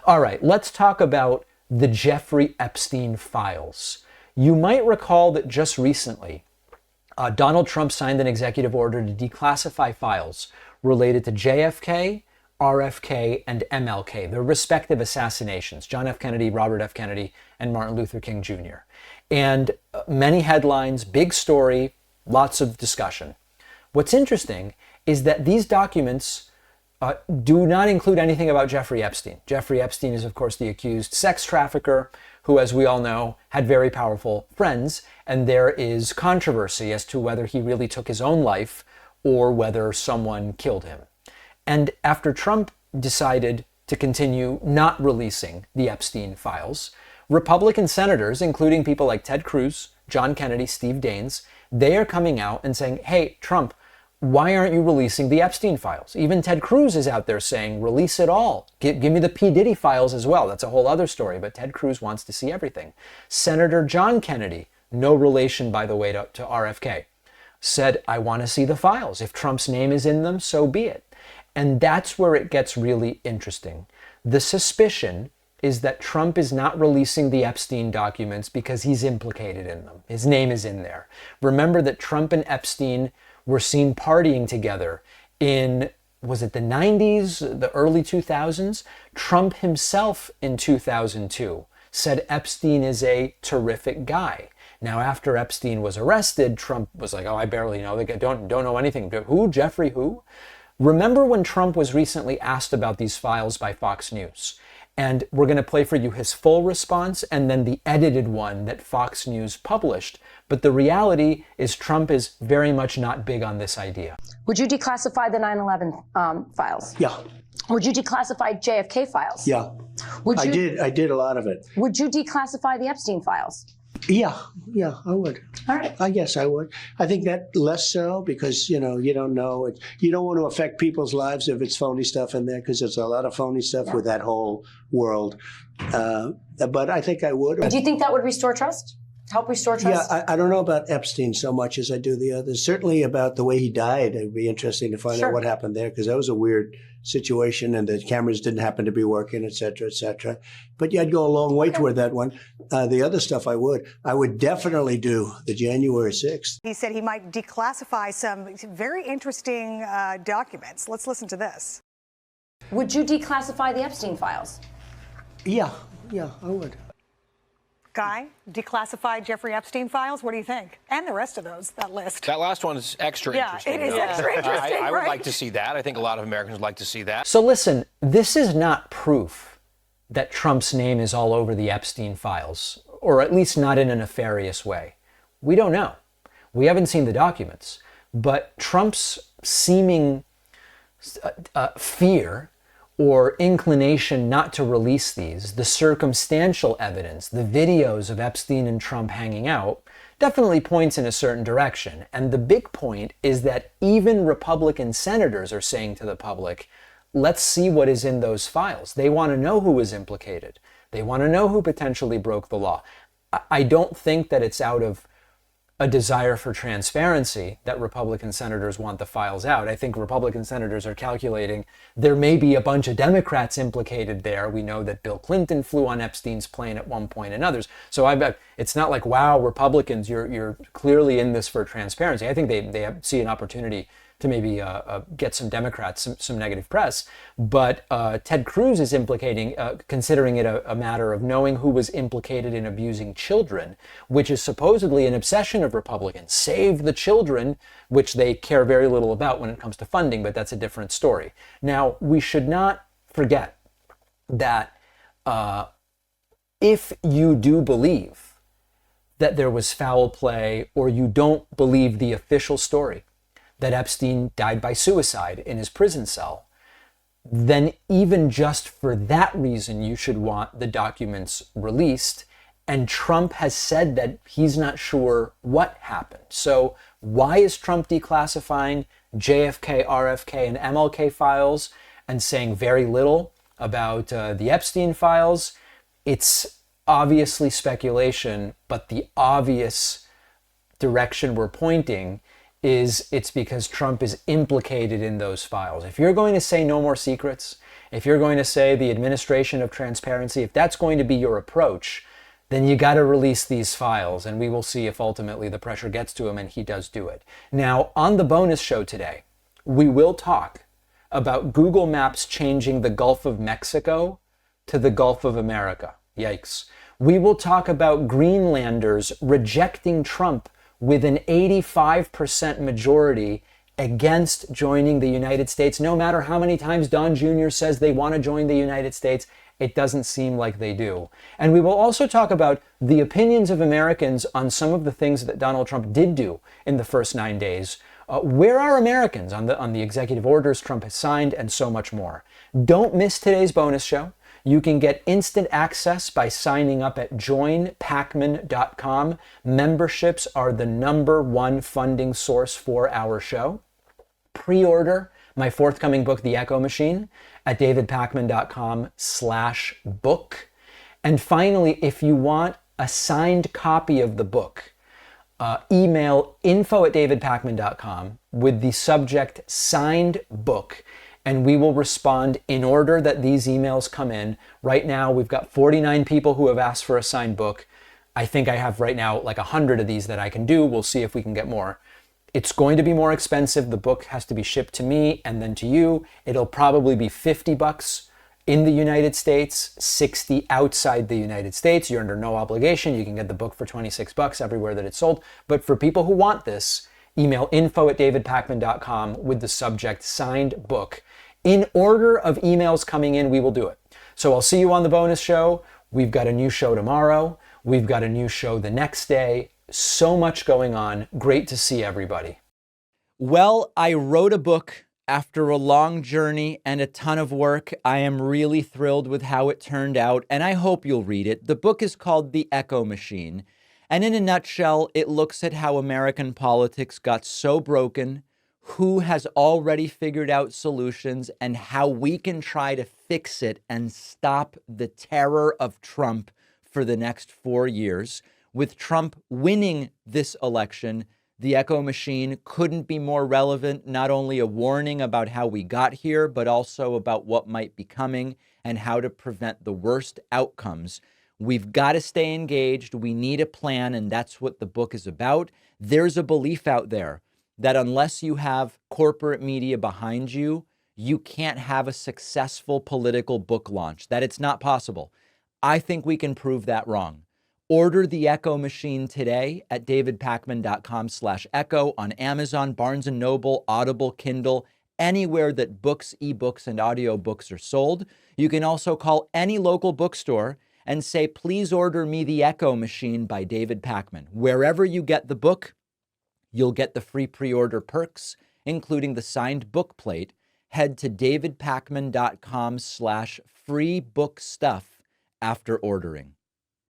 All right, let's talk about the Jeffrey Epstein files. You might recall that just recently, Donald Trump signed an executive order to declassify files related to JFK, RFK, and MLK, their respective assassinations, John F. Kennedy, Robert F. Kennedy, and Martin Luther King Jr. And many headlines, big story, lots of discussion. What's interesting is that these documents do not include anything about Jeffrey Epstein. Jeffrey Epstein is, of course, the accused sex trafficker who, as we all know, had very powerful friends, and there is controversy as to whether he really took his own life or whether someone killed him. And after Trump decided to continue not releasing the Epstein files, Republican senators, including people like Ted Cruz, John Kennedy, Steve Daines, they are coming out and saying, hey, Trump, why aren't you releasing the Epstein files? Even Ted Cruz is out there saying, release it all. Give me the P. Diddy files as well. That's a whole other story, but Ted Cruz wants to see everything. Senator John Kennedy, no relation, by the way, to RFK, said, I want to see the files. If Trump's name is in them, so be it. And that's where it gets really interesting. The suspicion is that Trump is not releasing the Epstein documents because he's implicated in them. His name is in there. Remember that Trump and Epstein were seen partying together in, was it the 90s, the early 2000s? Trump himself in 2002 said Epstein is a terrific guy. Now, after Epstein was arrested, Trump was like, oh, I barely know. They don't know anything. Who? Jeffrey who? Remember when Trump was recently asked about these files by Fox News? And we're going to play for you his full response and then the edited one that Fox News published. But the reality is Trump is very much not big on this idea. Would you declassify the 9/11 files? Yeah. Would you declassify JFK files? Yeah. I did a lot of it. Would you declassify the Epstein files? Yeah, I would. All right. I guess I would. I think that less so because, you don't know. You don't want to affect people's lives if it's phony stuff in there because there's a lot of phony stuff with that whole world. But I think I would. Do you think that would restore trust? Help restore trust? Yeah, I don't know about Epstein so much as I do the others. Certainly about the way he died. It'd be interesting to find out what happened there because that was a weird situation and the cameras didn't happen to be working, et cetera, et cetera. But yeah, I'd go a long way toward that one. The other stuff I would definitely do the January 6th. He said he might declassify some very interesting documents. Let's listen to this. Would you declassify the Epstein files? Yeah, I would. Guy, declassified Jeffrey Epstein files. What do you think? And the rest of that list. That last one is extra interesting. Yeah, it is extra interesting. I would like to see that. I think a lot of Americans would like to see that. So listen, this is not proof that Trump's name is all over the Epstein files, or at least not in a nefarious way. We don't know. We haven't seen the documents. But Trump's seeming fear or inclination not to release these, the circumstantial evidence, the videos of Epstein and Trump hanging out, definitely points in a certain direction. And the big point is that even Republican senators are saying to the public, let's see what is in those files. They want to know who was implicated. They want to know who potentially broke the law. I don't think that it's out of a desire for transparency that Republican senators want the files out. I think Republican senators are calculating there may be a bunch of Democrats implicated there. We know that Bill Clinton flew on Epstein's plane at one point and others. So it's not like, wow, Republicans, you're clearly in this for transparency. I think they see an opportunity to maybe get some Democrats some negative press. But Ted Cruz is considering it a matter of knowing who was implicated in abusing children, which is supposedly an obsession of Republicans. Save the children, which they care very little about when it comes to funding, but that's a different story. Now, we should not forget that if you do believe that there was foul play, or you don't believe the official story, that Epstein died by suicide in his prison cell, then even just for that reason, you should want the documents released. And Trump has said that he's not sure what happened. So why is Trump declassifying JFK, RFK, and MLK files and saying very little about the Epstein files? It's obviously speculation, but the obvious direction we're pointing is it's because Trump is implicated in those files. If you're going to say no more secrets, if you're going to say the administration of transparency, if that's going to be your approach, then you got to release these files, and we will see if ultimately the pressure gets to him and he does do it. Now, on the bonus show today, we will talk about Google Maps changing the Gulf of Mexico to the Gulf of America. Yikes. We will talk about Greenlanders rejecting Trump with an 85% majority against joining the United States. No matter how many times Don Jr. says they want to join the United States, it doesn't seem like they do. And we will also talk about the opinions of Americans on some of the things that Donald Trump did do in the first 9 days. Where are Americans on the executive orders Trump has signed, and so much more. Don't miss today's bonus show. You can get instant access by signing up at joinpacman.com. Memberships are the #1 funding source for our show. Pre-order my forthcoming book, The Echo Machine, at davidpakman.com/book. And finally, if you want a signed copy of the book, email info@davidpakman.com with the subject signed book, and we will respond in order that these emails come in. Right now, we've got 49 people who have asked for a signed book. I think I have right now like 100 of these that I can do. We'll see if we can get more. It's going to be more expensive. The book has to be shipped to me and then to you. It'll probably be $50 in the United States, $60 outside the United States. You're under no obligation. You can get the book for $26 everywhere that it's sold. But for people who want this, email info@davidpakman.com with the subject signed book. In order of emails coming in, we will do it. So I'll see you on the bonus show. We've got a new show tomorrow. We've got a new show the next day. So much going on. Great to see everybody. Well, I wrote a book after a long journey and a ton of work. I am really thrilled with how it turned out, and I hope you'll read it. The book is called The Echo Machine, and in a nutshell, it looks at how American politics got so broken, who has already figured out solutions, and how we can try to fix it and stop the terror of Trump for the next 4 years. With Trump winning this election, The Echo Machine couldn't be more relevant, not only a warning about how we got here, but also about what might be coming and how to prevent the worst outcomes. We've got to stay engaged. We need a plan, and that's what the book is about. There's a belief out there that unless you have corporate media behind you, you can't have a successful political book launch, that it's not possible. I think we can prove that wrong. Order The Echo Machine today at davidpakman.com/echo on Amazon, Barnes & Noble, Audible, Kindle, anywhere that books, ebooks, and audiobooks are sold. You can also call any local bookstore and say, please order me The Echo Machine by David Pakman. Wherever you get the book, you'll get the free pre-order perks, including the signed book plate. Head to davidpakman.com/free book stuff after ordering.